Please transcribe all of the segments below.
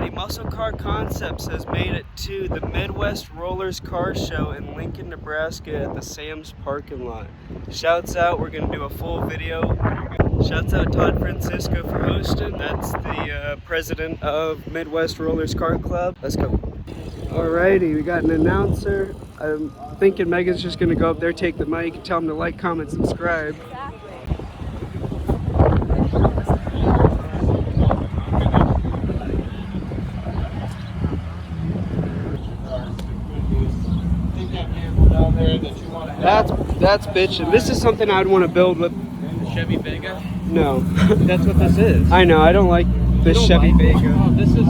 Alrighty, Muscle Car Concepts has made it to the Midwest Rollers Car Show in Lincoln, Nebraska at the Sam's parking lot. Shouts out, we're going to do a full video. Shouts out Todd Francisco for hosting. That's the president of Midwest Rollers Car Club. Let's go. Alrighty, we got an announcer. I'm thinking Megan's just going to go up there, take the mic, tell them to like, comment, subscribe. That's bitchin'. This is something I'd want to build with. The Chevy Vega? No. That's what this is. I know, I don't like this Chevy Vega. Oh, this is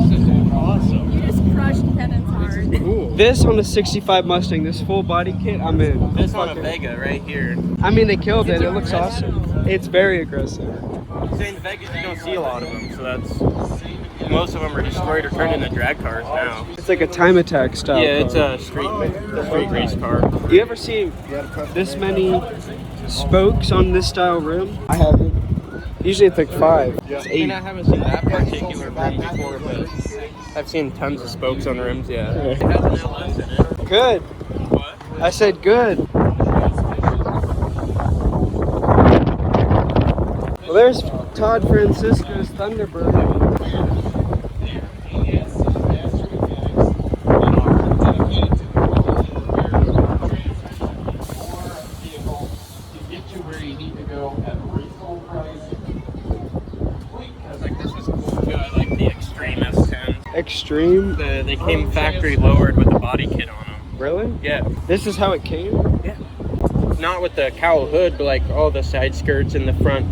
awesome. You just crushed Kennan's heart. Cool. This on a 65 Mustang, this full body kit, I'm in. This on a Vega right here. I mean, they killed it. It looks awesome. It's very aggressive. Saying the Vegas, you don't see a lot of them, so that's... Most of them are destroyed or turned into drag cars now. It's like a time attack style. Yeah, it's a street race car. You ever see this many spokes on this style rim? I haven't. Usually it's like 5. It's 8. I mean, I haven't seen that particular rim before, but I've seen tons of spokes on rims, yeah. It has an LS in it. Good. What? I said good. Well, there's Todd Francisco's Thunderbird. Extreme? They came factory lowered with the body kit on them. Really? Yeah. This is how it came? Yeah. Not with the cowl hood, but like all the side skirts and the front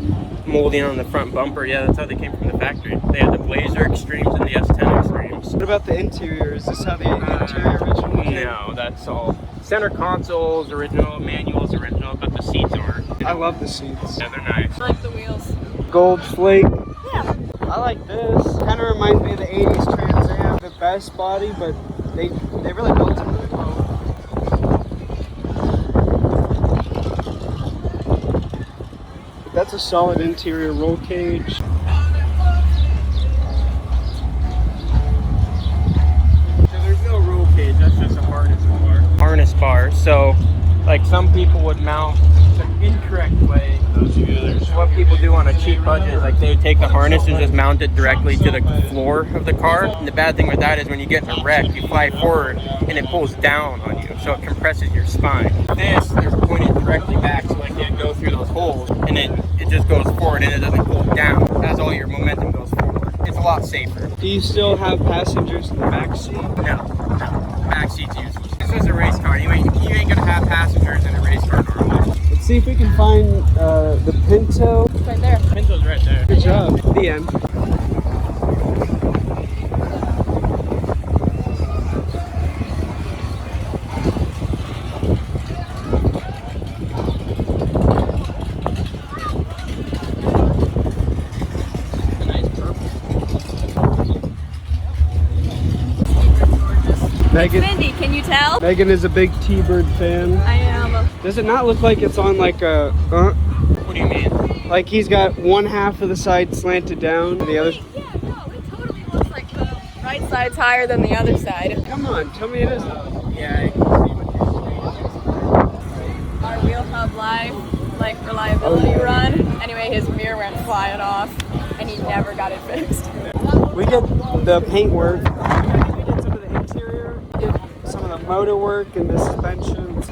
molding on the front bumper. Yeah, that's how they came from the factory. They had the Blazer Extremes and the S10 Extremes. What about the interior? Is this how the interior originally came? No, that's all. Center console's original, manual's original, but the seats aren't. I love the seats. Yeah, they're nice. I like the wheels. Gold flake. Yeah. I like this. Kind of reminds me of the 80s Trans Am. The best body, but they really built it really well. But that's a solid interior roll cage. So there's no roll cage, that's just a harness bar. Harness bar, so like some people would mount the incorrect way. What people do on a cheap budget is like they would take the harness and just mount it directly to the floor of the car. And the bad thing with that is when you get in a wreck, you fly forward and it pulls down on you, so it compresses your spine. This, they're pointed directly back, so like you go through those holes and it just goes forward and it doesn't pull down. As all your momentum goes forward. It's a lot safer. Do you still have passengers in the back seat? No. Back seat's useless. This is a race car. You ain't gonna have passengers in a race car normally. Let's see if we can find the Pinto. It's right there. Pinto's right there. Good job. The end. Megan, It's windy, can you tell? Megan is a big T-Bird fan. I am. Does it not look like it's on like a, What do you mean? like he's got one half of the side slanted down, the other? Yeah, no, it totally looks like the right side's higher than the other side. Come on, tell me it is. Yeah, I can see Our wheel hub live, like reliability run. Anyway, his mirror went flying off and he never got it fixed. We did the paint work. We did some of the interior, did some of the motor work and the suspensions.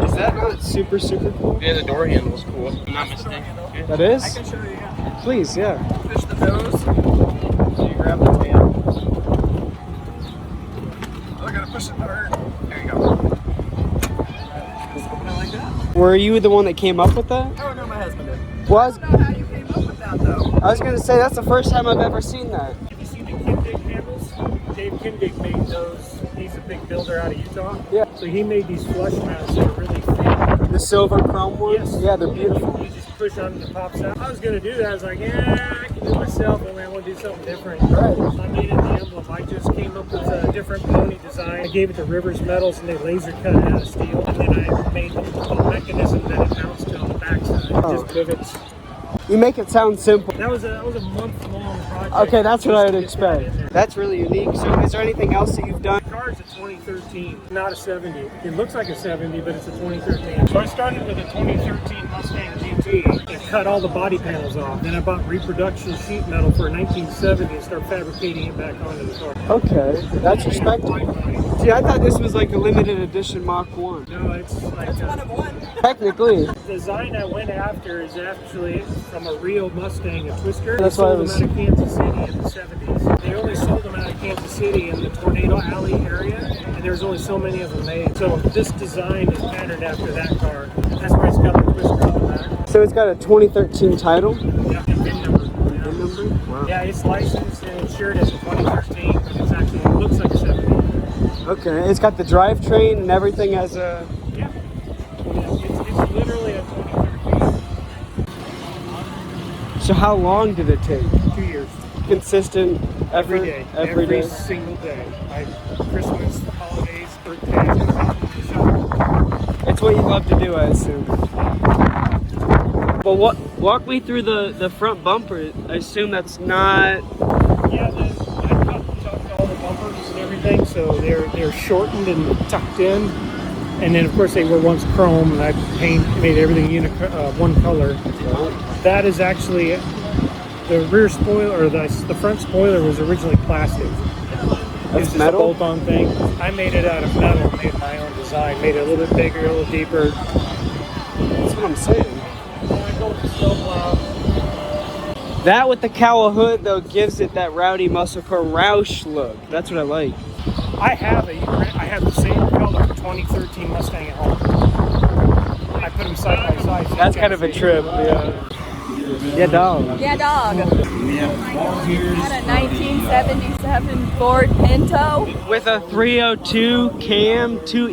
Is that not super cool? Yeah, the door handle's cool. I'm not mistaken. Yeah. That is? I can show you. Yeah. Please, yeah. Push the nose. So you grab the tail. Oh, I gotta push it hard. There you go. Something like that. Were you the one that came up with that? Oh no, my husband did. Well, I don't know how you came up with that though. I was gonna say that's the first time I've ever seen that. Have you seen the Kindig handles? Dave Kindig made those. He's a big builder out of Utah. Yeah. So he made these flush mounts that are really thin. The silver chrome ones? Yes. Yeah, they're beautiful. You just push on and it pops out. I was going to do that. I was like, yeah, I can do it myself, but I want to do something different. Right. So I made it the emblem. I just came up with a different pony design. I gave it to Rivers Metals and they laser cut it out of steel. And then I made the mechanism that it mounts to on the backside. It just pivots You make it sound simple. That was a month-long project. Okay, that's what I would Just to get that in expect. there. That's really unique. So is there anything else that you've done? The car's a 2013, not a 70. It looks like a 70, but it's a 2013. So I started with a 2013 Mustang GT and cut all the body panels off. Then I bought reproduction sheet metal for a 1970 and started fabricating it back onto the car. Okay, that's respectable. See, I thought this was like a limited edition Mach 1. No, it's like One of one. Technically. the design I went after is actually from a real Mustang, a Twister. That's They why I sold was- them out of Kansas City in the 70s. They only sold them out of Kansas City in the Tornado Alley area, and there's only so many of them made. So this design is patterned after that car. That's why it's got the Twister on the back. So it's got a 2013 title. Yeah, and VIN number. VIN number? Wow. Yeah, it's licensed and insured as a 2013, but it's actually, it looks like a 70. Okay, it's got the drivetrain and everything as a... Yeah. It's literally a 2013. So how long did it take? 2 years. Consistent effort? Every day. Every day? Single day. Christmas, holidays, birthdays. It's what you love to do, I assume. Well, walk me through the front bumper. I assume that's not... Yeah, I tucked all the bumpers and everything, so they're shortened and tucked in. And then, of course, they were once chrome, and I made everything one color. That is actually the rear spoiler, or the front spoiler was originally plastic. That's It's just metal? a bolt-on thing. I made it out of metal, made my own design, made it a little bit bigger, a little deeper. That's what I'm saying. And then I go with the snowplow. That with the cowl hood, though, gives it that rowdy muscle car Roush look. That's what I like. I have the same color 2013 Mustang at home. I put them side by side. so That's you kind guys of a see. trip, yeah. Yeah, dog. Yeah, dog. Got a 1977 Ford Pinto. With a 302 cam, two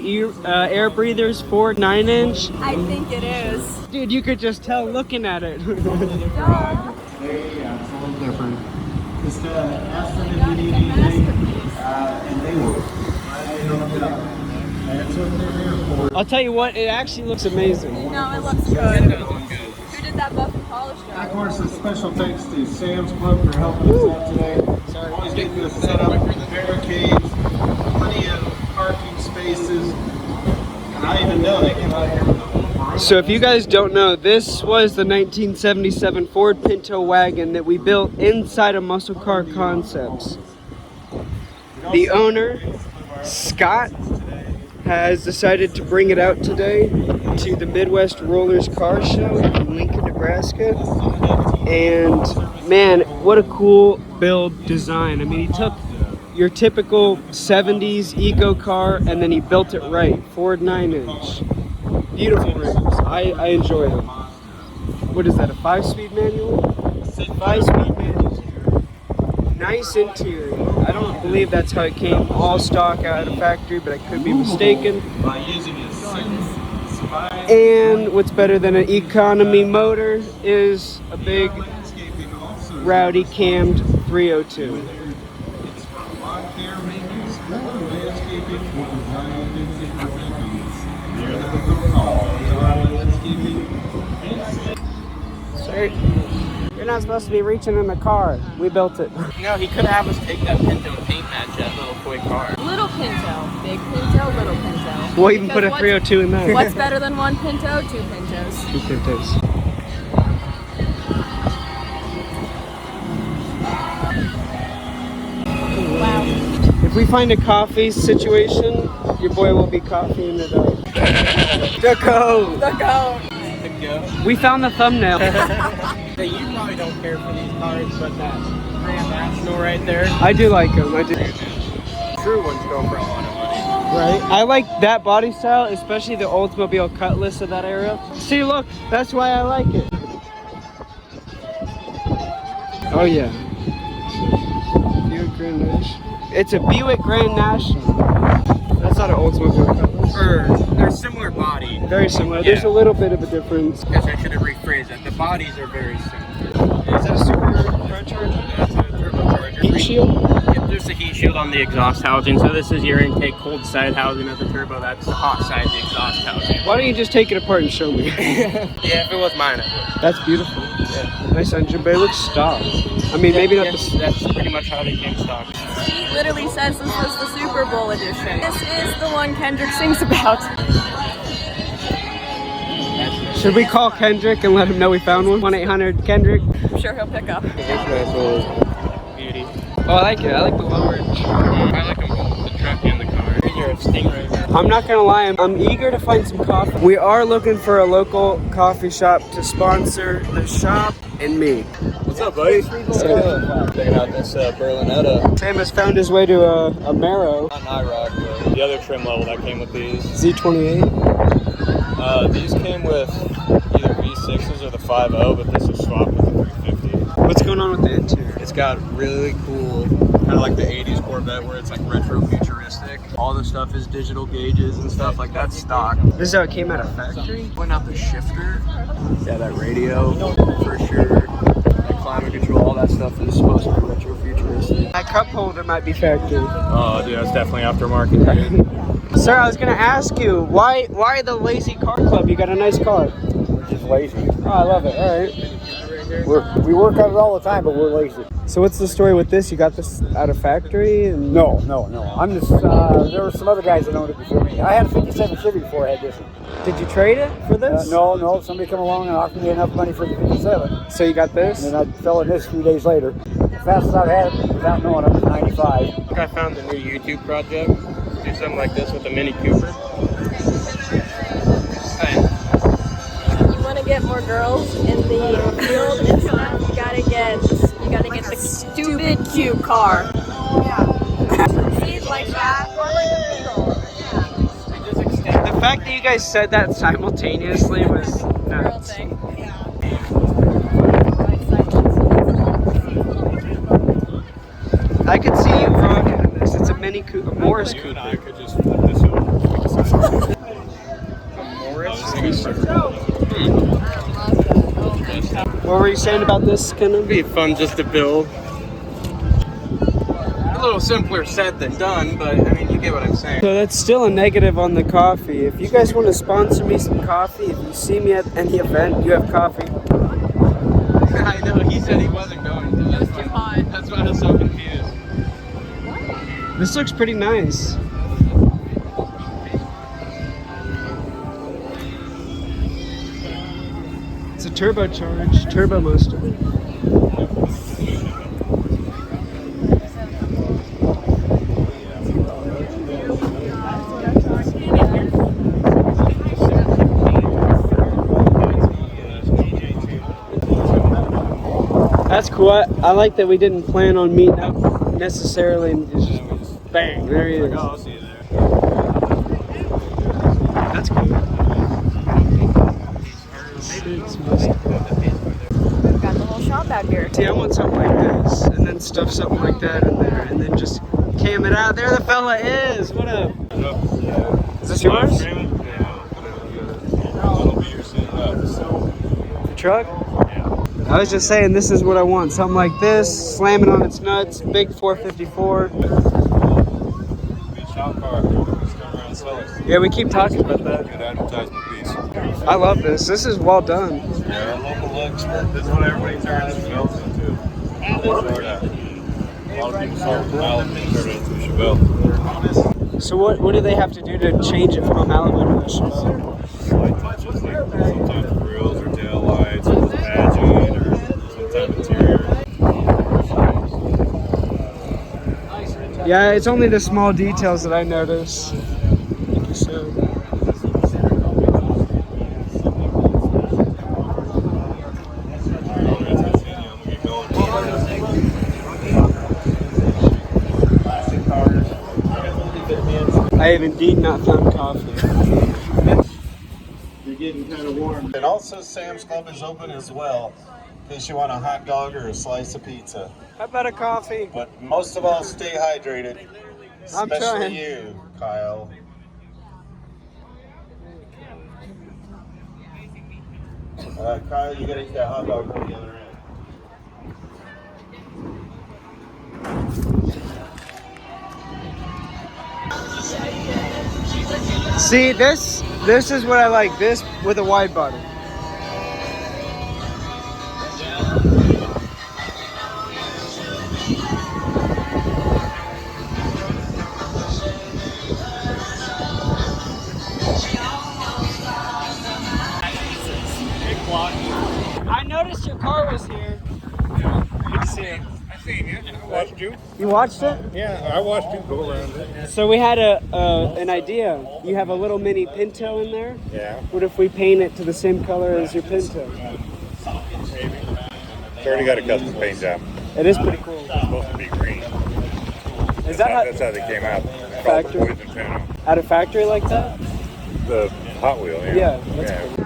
air breathers, Ford 9-inch. I think it is. Dude, you could just tell looking at it. Dog. Yeah, it's a little different. Just ask them if you need anything, and they will. That's what they're here for. I'll tell you what, it actually looks amazing. No, it looks good. Who did that buff and polish Of job? course, a special thanks to Sam's Club for helping us out today. Always getting us set up, barricades, plenty of parking spaces. And I even know they come out here with a whole variety. So if you guys don't know, this was the 1977 Ford Pinto wagon that we built inside of Muscle Car Concepts. The owner, Scott, has decided to bring it out today to the Midwest Rollers Car Show in Lincoln, Nebraska. And man, what a cool build design. I mean, he took your typical 70s eco car and then he built it right. Ford 9-inch. Beautiful rims. I enjoy them. What is that, a 5-speed manual? 5-speed manual. Nice interior. I don't believe that's how it came all stock out of factory, but I could be mistaken. By using a spine And what's better than an economy motor is a big landscaping also. rowdy cammed 302. It's from lawn care maintenance, landscaping, or design and near the landscaping. Sir, you're not supposed to be reaching in the car. We built it. No, he could have us take that Pinto and paint match that little toy car. Little Pinto. Big Pinto, little Pinto. We'll even put a Because 302 in there. What's better than one Pinto? Two Pintos. Two Pintos. Wow. If we find a coffee situation, your boy will be coffeeing it up. Ducko! The goat. To go. We found the thumbnail. Hey, you probably don't care for these cars, but that Grand National right there, I do like them. I do. true ones go for a lot of money. Right? I like that body style, especially the Oldsmobile Cutlass of that era. See, look, that's why I like it. Oh yeah. Buick Grand National. It's a Buick Grand National. That's not an Oldsmobile Cutlass. They're similar body. Very similar. There's a little bit of a difference. Guess I should have rephrased that. The bodies are very similar. Is that a supercharger? That's a turbocharger. Heat shield? Yep, there's a heat shield on the exhaust housing. So this is your intake cold side housing of the turbo. That's the hot side, the exhaust housing. Why don't you just take it apart and show me? Yeah, if it was mine, I would. That's beautiful. Yeah. Nice engine bay. It looks stock. I mean, maybe not the... That's pretty much how they came stock. She literally says this was the Super Bowl edition. This is the one Kendrick sings about. Should we call Kendrick and let him know we found one? 1-800-KENDRICK. I'm sure he'll pick up. It's nice little beauty. Oh, I like it. I like the lower. I like them both, the truck and the car. You're a stingray. I'm not gonna lie, I'm eager to find some coffee. We are looking for a local coffee shop to sponsor the shop and me. What's up, buddy? Checking out this Berlinetta. Sam has found his way to a Marrow. Not an IROC, but the other trim level that came with these. Z28. These came with either V6s or the 5.0, but this is swapped with the 350. What's going on with the interior? It's got really cool, kind of like the 80s Corvette where it's like retro futuristic. All the stuff is digital gauges and stuff, like that's stock. This is how it came out of factory? Went out the shifter. Yeah, that radio, for sure. That climate control, all that stuff is supposed to be retro futuristic. My cup holder might be factory. Oh, dude, that's definitely aftermarket, dude. Sir, I was gonna ask you, why the lazy car club? You got a nice car. We're just lazy. Oh, I love it. All right. We work on it all the time, but we're lazy. So what's the story with this? You got this out of factory? And No. I'm just, there were some other guys that owned it before me. I had a 57 Chevy before I had this one. Did you trade it for this? No. Somebody come along and offered me enough money for the 57. So you got this? And then I fell in this a few days later. The fastest I've had it without knowing it was 95. I think I found the new YouTube project. Do something like this with a Mini Cooper. You want to get more girls in the field and stuff, you gotta get the stupid cute car. Yeah. See, like that, or like a Beetle. Yeah. The fact that you guys said that simultaneously was Girl nuts. thing. I could see you rocking this. It's a Mini Cooper, a Morris Dude, Cooper. I could just flip this over. What were you saying about this, Kennan? It'd be fun just to build. A little simpler said than done, but I mean, you get what I'm saying. So that's still a negative on the coffee. If you guys want to sponsor me some coffee, if you see me at any event, you have coffee. I know, he said he wasn't going to. That's Too hot. That's why I was so confused. This looks pretty nice. It's a turbocharged turbo Mustang. That's cool. I like that we didn't plan on meeting up necessarily and just bang, there he is. I'll see you there. That's cool. We've got the whole shop out here. See, I want something like this, and then stuff something like that in there, and then just cam it out. There the fella is. What up? Is this yours? The truck? I was just saying, this is what I want. Something like this, slamming on its nuts, big 454. Yeah, we keep talking about that. Good advertisement piece. I love this. This is well done. Yeah, local expert. This is what everybody turns Chevelles into. A lot of people start with Malibu and turn it into a Chevelle. So what do they have to do to change it from a Malibu to a Chevelle? Slight touches, like sometimes grills or tail lights or badging or sometimes interior. Yeah, it's only the small details that I notice. So. I have indeed not found coffee. You're getting kind of warm. And also Sam's Club is open as well, in case you want a hot dog or a slice of pizza. How about a coffee? But most of all, stay hydrated. I'm Especially trying. you, Kyle. Kyle, you gotta eat that hot dog from the other end. See, this This is what I like. This with a wide body. I noticed your car was here. Good to see you. I seen you. I watched you. You watched it? Yeah, I watched you go around it. So we had an idea. You have a little mini Pinto in there. Yeah. What if we paint it to the same color as your Pinto? Maybe. It's already got a custom paint job. It is pretty cool. It's supposed to be green. Is that That's how they came out. Factory? Poison Pinto. At a factory like that? The Hot Wheel, yeah. Yeah, that's cool.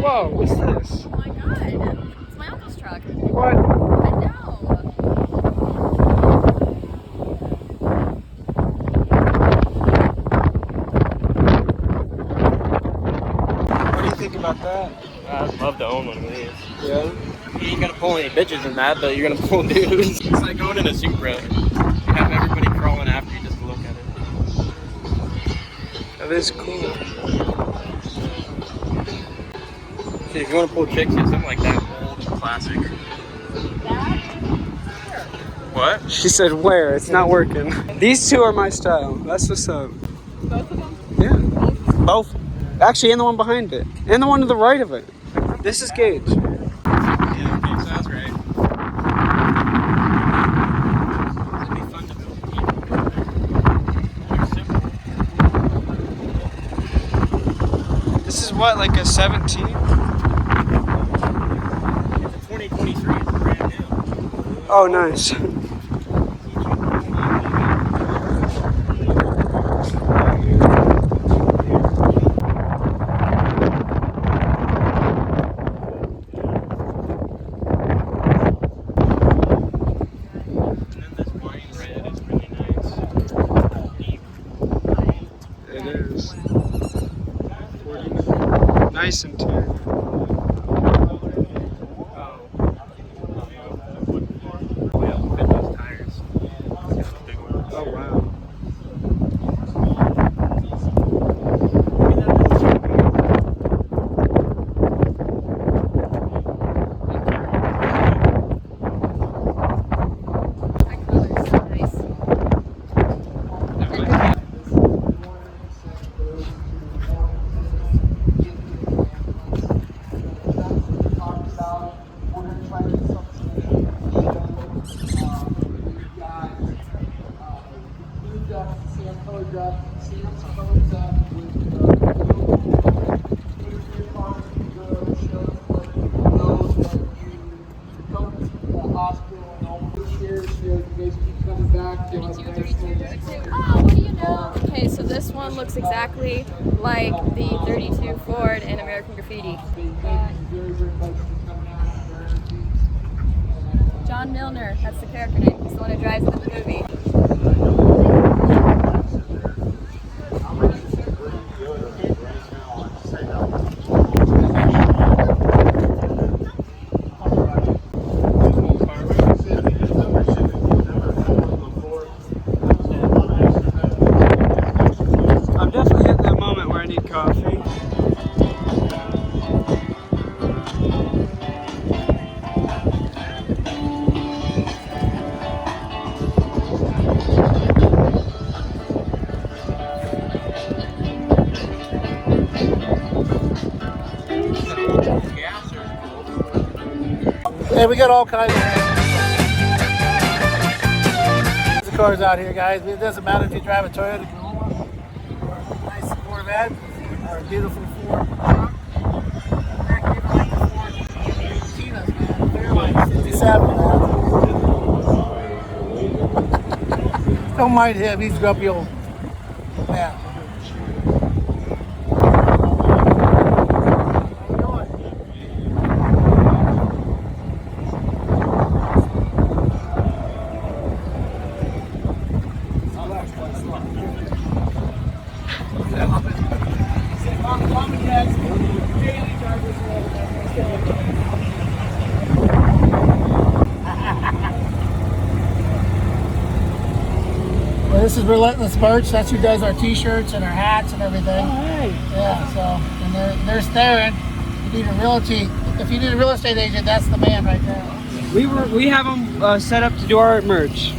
Whoa, what's this? Oh my god, it's my uncle's truck. What? I know. What do you think about that? I'd love to own one of these. Yeah? You ain't gonna pull any bitches in that, but you're gonna pull dudes. It's like owning a Supra. You have everybody crawling after you just to look at it. That is cool. See, if you want to pull chicks, get something like that old classic. What? She said where? It's not working. These two are my style. That's what's up. Both of them? Yeah. Both. Actually, and the one behind it. And the one to the right of it. This is Gage. Yeah, okay, so that's right. It'd be fun to build. They're simple. This is what, like a 17? It's a 2023. It's brand new. Oh, nice. It is. Nice interior. Oh wow. That color's so nice. Oh, what do you know? Okay, so this one looks exactly like the 32 Ford in American Graffiti. John Milner, that's the character name. He's the one who drives it in the movie. I'm definitely hitting that moment where I need coffee. Yeah, we got all kinds of cars out here, guys. It doesn't matter if you drive a Toyota Corolla, nice Corvette, or a beautiful Ford truck. Fairline 57, man. Don't mind him, he's grumpy old man. is Relentless Birch. That's who does our t-shirts and our hats and everything. Oh, hey. Yeah, so, and they're staring. If you need a real estate agent, that's the man right there. We have them set up to do our merch.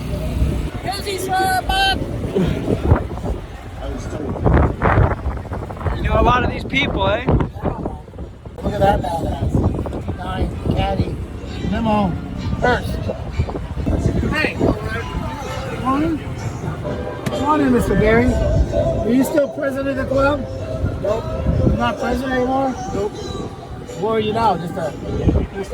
You know a lot of these people, eh? Look at that badass. 9 Caddy Memo Hurst. Hey, come on in. Come on in, Mr. Gary. Are you still president of the club? Nope. You're not president anymore? Nope. What are you now? Just a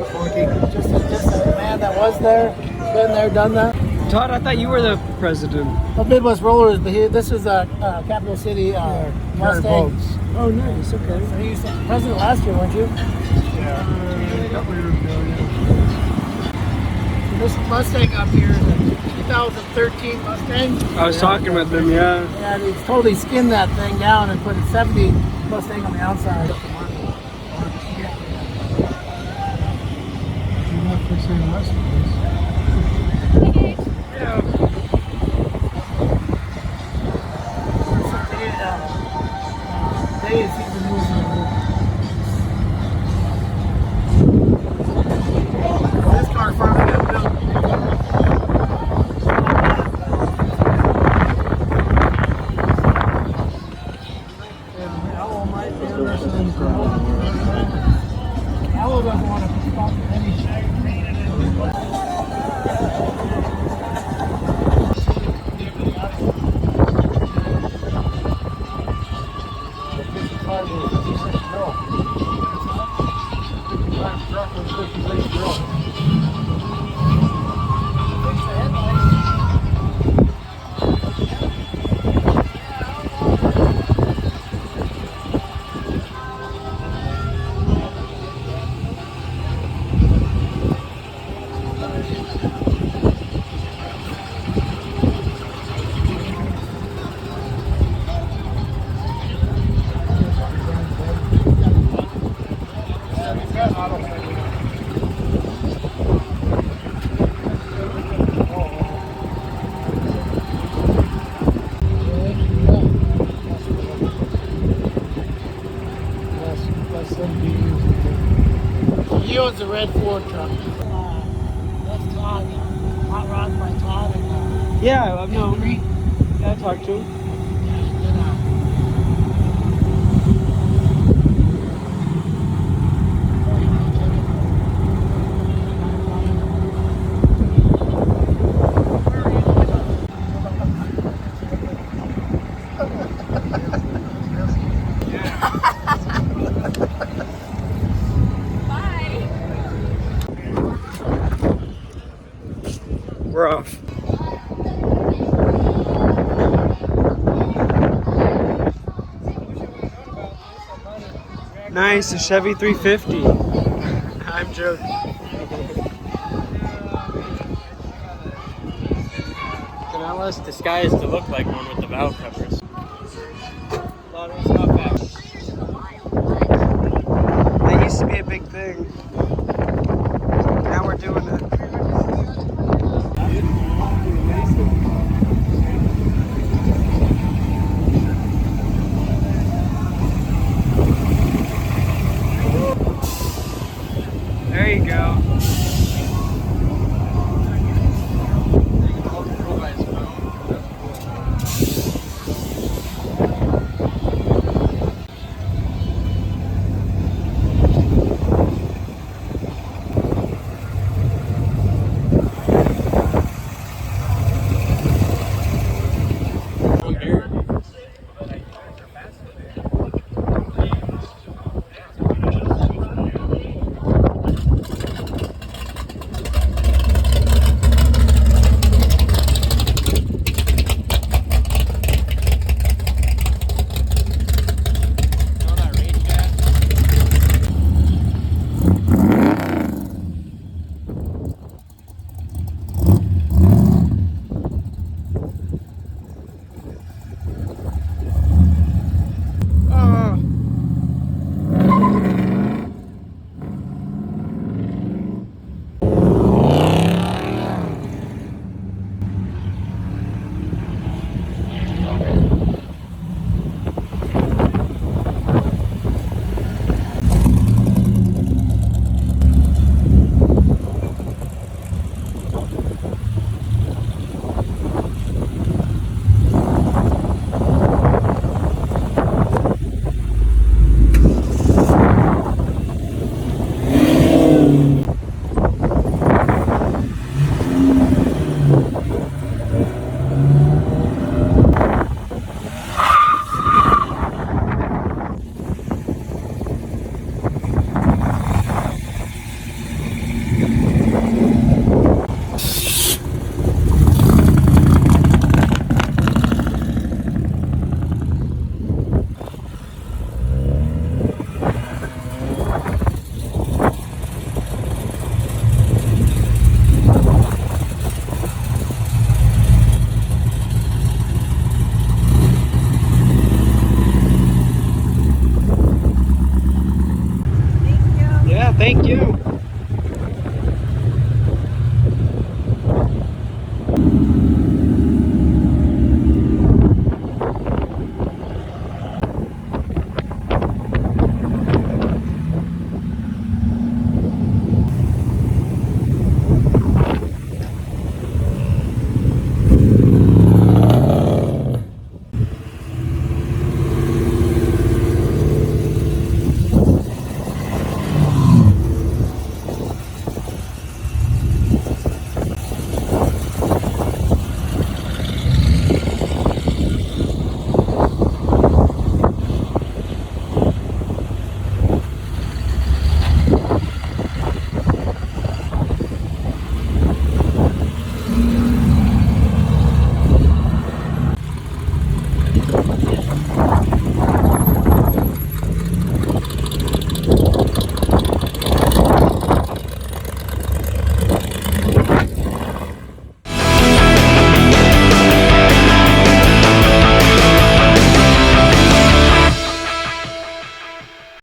flunky. Just a man that was there, been there, done that. Todd, I thought you were the president. Of Midwest Rollers, but this is a capital city Mustang. Oh, nice. Okay. So you were president last year, weren't you? Yeah. This Mustang up here is a 2013 Mustang. I was talking with them, yeah. Yeah, they totally skinned that thing down and put a 70 Mustang on the outside. This car finally got built. Aloe doesn't want to stop any He owns a red Ford truck. That's Todd. Hot rods by Todd. And, Yeah, I've known. Henry. Yeah, I talked to him. We're off. Nice, a Chevy 350. I'm joking. They're not less disguised to look like one with the valve covers. That used to be a big thing. Now we're doing it. There you go.